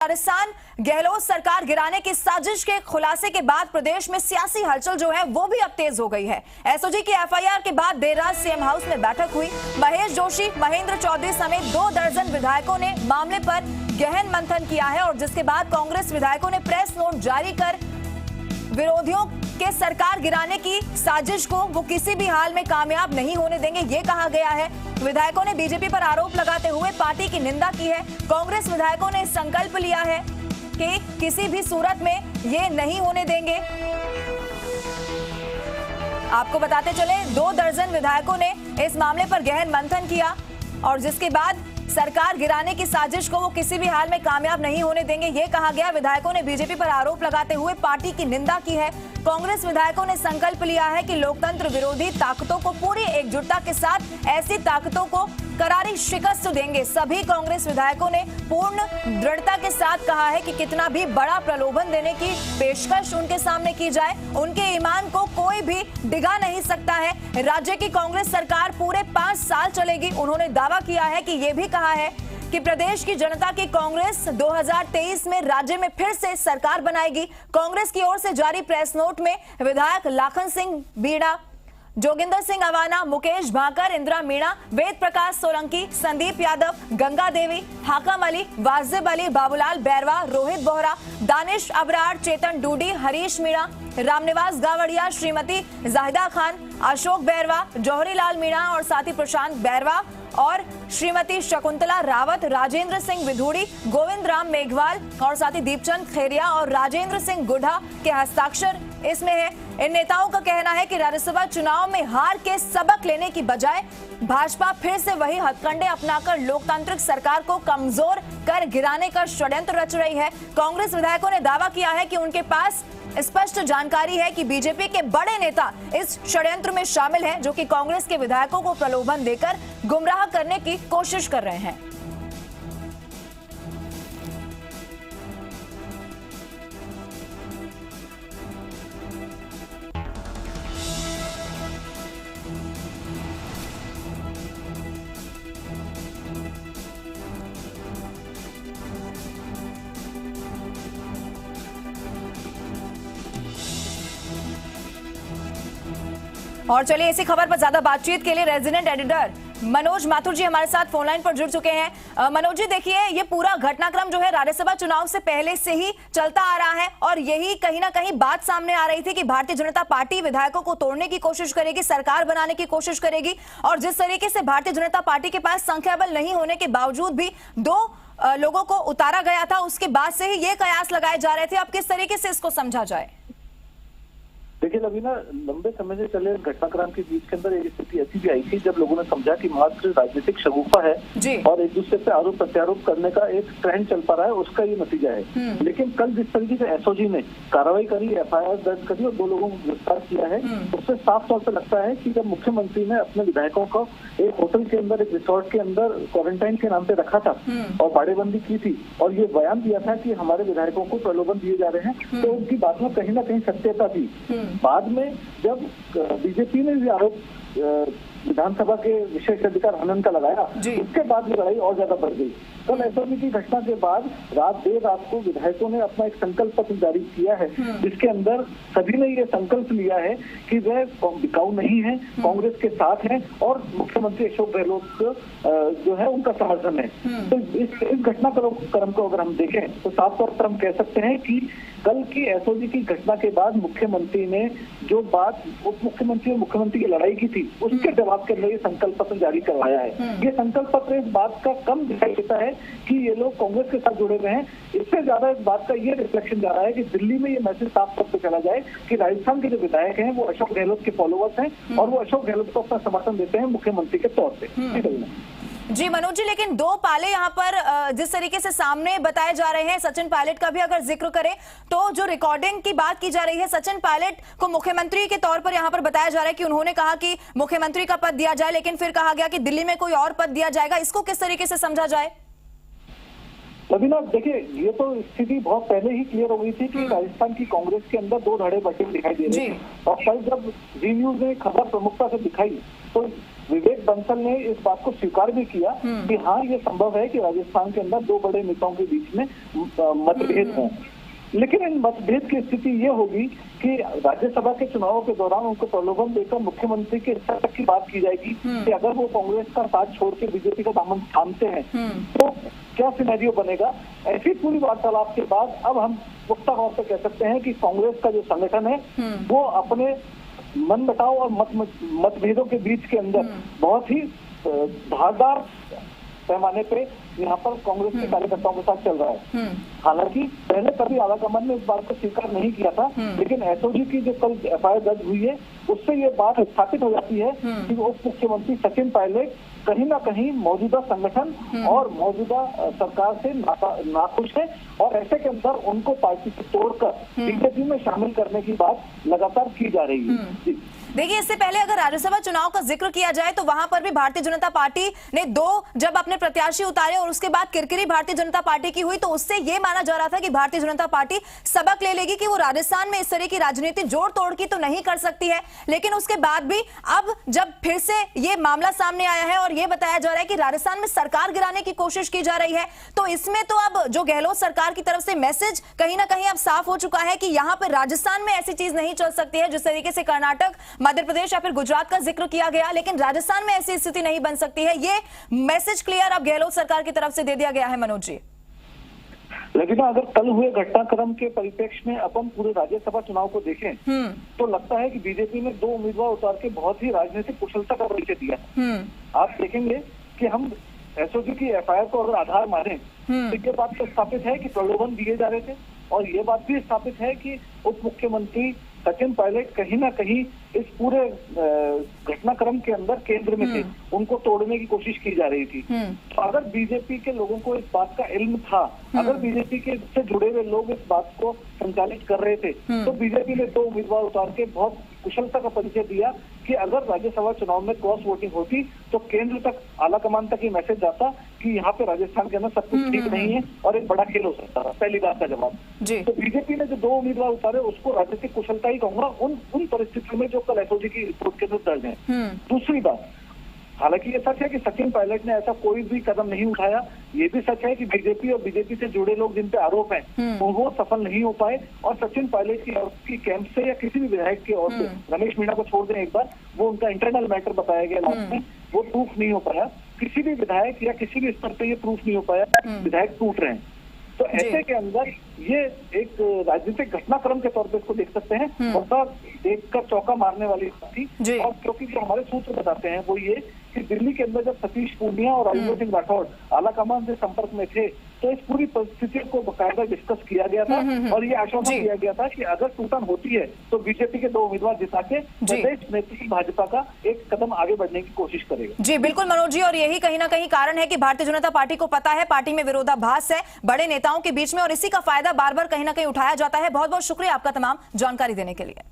राजस्थान गहलोत सरकार गिराने की साजिश के खुलासे के बाद प्रदेश में सियासी हलचल जो है वो भी अब तेज हो गई है। एसओजी की एफआईआर के बाद देर रात सीएम हाउस में बैठक हुई। महेश जोशी, महेंद्र चौधरी समेत 2 दर्जन विधायकों ने मामले पर गहन मंथन किया है और जिसके बाद कांग्रेस विधायकों ने प्रेस नोट जारी कर विरोधियों के सरकार गिराने की साजिश को वो किसी भी हाल में कामयाब नहीं होने देंगे, ये कहा गया है। विधायकों ने बीजेपी पर आरोप लगाते हुए पार्टी की निंदा की है। कांग्रेस विधायकों ने संकल्प लिया है कि किसी भी सूरत में ये नहीं होने देंगे। आपको बताते चले 2 दर्जन विधायकों ने इस मामले पर गहन मंथन किया और जिसके बाद सरकार गिराने की साजिश को वो किसी भी हाल में कामयाब नहीं होने देंगे, ये कहा गया। विधायकों ने बीजेपी पर आरोप लगाते हुए पार्टी की निंदा की है। कांग्रेस विधायकों ने संकल्प लिया है कि लोकतंत्र विरोधी ताकतों को पूरी एकजुटता के साथ ऐसी ताकतों को करारी शिकस्त देंगे। सभी कांग्रेस विधायकों ने पूर्ण दृढ़ता के साथ कहा है कि कितना भी बड़ा प्रलोभन देने की पेशकश उनके सामने की जाए, उनके ईमान को कोई भी डिगा नहीं सकता है। राज्य की कांग्रेस सरकार पूरे 5 साल चलेगी। उन्होंने दावा किया है कि ये भी कहा है कि प्रदेश की जनता की कांग्रेस 2023 में राज्य में फिर से सरकार बनाएगी। कांग्रेस की ओर से जारी प्रेस नोट में विधायक लाखन सिंह बीड़ा, जोगिंदर सिंह अवाना, मुकेश भाकर, इंदिरा मीणा, वेद प्रकाश सोलंकी, संदीप यादव, गंगा देवी, हाकम अली, वाजिब अली, बाबूलाल बैरवा, रोहित बोहरा, दानिश अबरार, चेतन डूडी, हरीश मीणा, रामनिवास गावड़िया, श्रीमती जाहिदा खान, अशोक बैरवा, जौहरी लाल मीणा और साथी प्रशांत बैरवा और श्रीमती शकुंतला रावत, राजेंद्र सिंह विधूड़ी, गोविंद राम मेघवाल और साथी दीपचंद खेरिया और राजेंद्र सिंह गुढ़ा के हस्ताक्षर इसमें है। इन नेताओं का कहना है कि राज्यसभा चुनाव में हार के सबक लेने की बजाय भाजपा फिर से वही हथकंडे अपनाकर लोकतांत्रिक सरकार को कमजोर कर गिराने का षड्यंत्र रच रही है। कांग्रेस विधायकों ने दावा किया है कि उनके पास स्पष्ट जानकारी है कि बीजेपी के बड़े नेता इस षड्यंत्र में शामिल हैं, जो कि कांग्रेस के विधायकों को प्रलोभन देकर गुमराह करने की कोशिश कर रहे हैं। और चलिए इसी खबर पर ज्यादा बातचीत के लिए रेजिडेंट एडिटर मनोज माथुर जी हमारे साथ फोन लाइन पर जुड़ चुके हैं। मनोज जी, देखिए ये पूरा घटनाक्रम जो है राज्यसभा चुनाव से पहले से ही चलता आ रहा है और यही कहीं ना कहीं बात सामने आ रही थी कि भारतीय जनता पार्टी विधायकों को तोड़ने की कोशिश करेगी, सरकार बनाने की कोशिश करेगी और जिस तरीके से भारतीय जनता पार्टी के पास संख्या बल नहीं होने के बावजूद भी 2 लोगों को उतारा गया था, उसके बाद से ही ये कयास लगाए जा रहे थे। अब किस तरीके से इसको समझा जाए? देखिए अभी ना लंबे समय से चले घटनाक्रम के बीच के अंदर एक स्थिति ऐसी भी आई थी जब लोगों ने समझा कि मात्र राजनीतिक शगुफा है और एक दूसरे पे आरोप प्रत्यारोप करने का एक ट्रेंड चल पा रहा है, उसका ये नतीजा है। लेकिन कल जिस तरीके से एसओजी ने कार्रवाई करी, एफआईआर दर्ज करी और 2 लोगों को गिरफ्तार किया है, उससे साफ तौर पर लगता है कि जब मुख्यमंत्री ने अपने विधायकों को एक होटल के अंदर, एक रिसोर्ट के अंदर क्वारंटाइन के नाम पे रखा था और बाड़ेबंदी की थी और ये बयान दिया था कि हमारे विधायकों को प्रलोभन दिए जा रहे हैं, तो उनकी बात में कहीं ना कहीं सत्यता थी। बाद में जब बीजेपी ने भी आरोप विधानसभा के विशेष अधिकार हनन का लगाया, उसके बाद लड़ाई और ज्यादा बढ़ गई। कल एसओजी की घटना के बाद देर रात को विधायकों ने अपना एक संकल्प पत्र जारी किया है, जिसके अंदर सभी ने ये संकल्प लिया है कि वे बिकाऊ नहीं है, कांग्रेस के साथ हैं और मुख्यमंत्री अशोक गहलोत जो है उनका समर्थन है। तो इस घटनाक्रम को अगर हम देखें तो साफ तौर पर हम कह सकते हैं कि कल की एसओजी की घटना के बाद मुख्यमंत्री ने जो बात उप मुख्यमंत्री और मुख्यमंत्री की लड़ाई की थी, उसके जवाब के अंदर ये संकल्प पत्र जारी करवाया है। ये संकल्प पत्र इस बात का कम दिखाई देता है कि ये लोग कांग्रेस के साथ जुड़े हुए हैं, इससे ज्यादा इस बात का ये रिफ्लेक्शन जा रहा है कि दिल्ली में ये मैसेज साफ तौर पर चला जाए कि राजस्थान के जो विधायक हैं वो अशोक गहलोत के फॉलोअर्स हैं और वो अशोक गहलोत को अपना समर्थन देते हैं मुख्यमंत्री के तौर पर। जी मनोज जी, लेकिन 2 पाले यहाँ पर जिस तरीके से सामने बताए जा रहे हैं, सचिन पायलट का भी अगर जिक्र करें तो जो रिकॉर्डिंग की बात की जा रही है, सचिन पायलट को मुख्यमंत्री के तौर पर यहाँ पर बताया जा रहा है कि उन्होंने कहा कि मुख्यमंत्री का पद दिया जाए, लेकिन फिर कहा गया कि दिल्ली में कोई और पद दिया जाएगा। इसको किस तरीके से समझा जाए? अभी ना देखिए, ये तो स्थिति बहुत पहले ही क्लियर हो गई थी कि राजस्थान की कांग्रेस के अंदर 2 धड़े बटे दिखाई दे रहे थे और कल जब जी न्यूज ने खबर प्रमुखता से दिखाई तो विवेक बंसल ने इस बात को स्वीकार भी किया कि हाँ, ये संभव है कि राजस्थान के अंदर दो बड़े नेताओं के बीच में मतभेद हों। लेकिन इन मतभेद की स्थिति ये होगी कि राज्यसभा के चुनावों के दौरान उनको प्रलोभन देकर मुख्यमंत्री के स्तर तक की बात की जाएगी कि अगर वो कांग्रेस का साथ छोड़ के बीजेपी का दामन थामते हैं तो क्या सिनेरियो बनेगा। ऐसी पूरी वार्तालाप के बाद अब हम पुख्ता तौर पर कह सकते हैं कि कांग्रेस का जो संगठन है वो अपने मनमुटाव और मतभेदों के बीच के अंदर बहुत ही धारदार पैमाने पे यहाँ पर कांग्रेस के कार्यकर्ताओं के साथ चल रहा है। हालांकि पहले कभी आलाकमान ने इस बात को स्वीकार नहीं किया था, लेकिन एसओजी की जो कल एफआईआर दर्ज हुई है उससे ये बात स्थापित हो जाती है कि उप मुख्यमंत्री सचिन पायलट कहीं ना कहीं मौजूदा संगठन और मौजूदा सरकार से नाखुश है और ऐसे के अंदर उनको पार्टी से तोड़कर बीजेपी में शामिल करने की बात लगातार की जा रही है। देखिए, इससे पहले अगर राज्यसभा चुनाव का जिक्र किया जाए तो वहां पर भी भारतीय जनता पार्टी ने जब अपने प्रत्याशी उतारे और उसके बाद किरकिरी भारतीय जनता पार्टी की हुई तो उससे ये माना जा रहा था कि भारतीय जनता पार्टी सबक ले लेगी कि वो राजस्थान में इस तरह की राजनीति जोड़ तोड़ की तो नहीं कर सकती है। लेकिन उसके बाद भी अब जब फिर से ये मामला सामने आया है और ये बताया जा रहा है कि राजस्थान में सरकार गिराने की कोशिश की जा रही है, तो इसमें तो अब जो गहलोत सरकार की तरफ से मैसेज कहीं ना कहीं अब साफ हो चुका है कि यहाँ पर राजस्थान में ऐसी चीज नहीं चल सकती है। जिस तरीके से कर्नाटक, मध्य प्रदेश या फिर गुजरात का जिक्र किया गया, लेकिन राजस्थान में ऐसी स्थिति नहीं बन सकती है। ये मैसेज क्लियर अब गहलोत सरकार की तरफ से दे दिया गया है। मनोज जी, लेकिन अगर कल हुए घटनाक्रम के परिप्रेक्ष्य में अपन पूरे राज्यसभा चुनाव को देखें तो लगता है कि बीजेपी ने दो उम्मीदवार उतार के बहुत ही राजनीतिक कुशलता का परिचय दिया। आप देखेंगे कि हम एसओजी की एफआईआर को अगर आधार माने तो ये बात तो स्थापित है कि प्रलोभन दिए जा रहे थे और ये बात भी स्थापित है कि उप मुख्यमंत्री सचिन पायलट कहीं ना कहीं इस पूरे घटनाक्रम के अंदर केंद्र में थे, उनको तोड़ने की कोशिश की जा रही थी। तो अगर बीजेपी के लोगों को इस बात का इल्म था, अगर बीजेपी के से जुड़े हुए लोग इस बात को संचालित कर रहे थे तो बीजेपी ने दो उम्मीदवार उतार के बहुत कुशलता का परिचय दिया कि अगर राज्यसभा चुनाव में क्रॉस वोटिंग होती तो केंद्र तक, आलाकमान तक ये मैसेज जाता कि यहाँ पे राजस्थान के अंदर सब कुछ ठीक नहीं है और एक बड़ा खेल हो सकता था। पहली बात का जवाब। तो बीजेपी ने जो दो उम्मीदवार उतारे उसको राजनीतिक कुशलता ही कहूंगा उन परिस्थितियों में जो कल एसओजी की रिपोर्ट के अंदर दर्ज है। दूसरी बात, हालांकि ये सच है कि सचिन पायलट ने ऐसा कोई भी कदम नहीं उठाया। ये भी सच है कि बीजेपी और बीजेपी से जुड़े लोग जिन पे आरोप हैं वो सफल नहीं हो पाए और सचिन पायलट की कैंप से या किसी भी विधायक की ओर से, रमेश मीणा को छोड़ दें एक बार, वो उनका इंटरनल मैटर बताया गया लास्ट में, वो प्रूफ नहीं हो पाया। किसी भी विधायक या किसी भी स्तर पे ये प्रूफ नहीं हो पाया विधायक टूट रहे हैं। तो ऐसे के अंदर ये एक राजनीतिक घटनाक्रम के तौर पे इसको देख सकते हैं। वरना देखकर चौका मारने वाली बात थी। और क्योंकि जो हमारे सूत्र बताते हैं वो ये कि दिल्ली के अंदर जब सतीश पूनिया और राजेंद्र सिंह राठौड़ आलाकमान से संपर्क में थे तो इस पूरी परिस्थिति को बकायदा डिस्कस किया गया था और ये आश्वासन दिया गया था कि अगर टूटन होती है तो बीजेपी के दो उम्मीदवार जिता के प्रदेश नेतृत्व भाजपा का एक कदम आगे बढ़ने की कोशिश करेगा। जी बिल्कुल मनोज जी, और यही कहीं ना कहीं कारण है कि भारतीय जनता पार्टी को पता है पार्टी में विरोधाभास है बड़े नेताओं के बीच में और इसी का फायदा बार बार कहीं ना कहीं उठाया जाता है। बहुत बहुत शुक्रिया आपका तमाम जानकारी देने के लिए।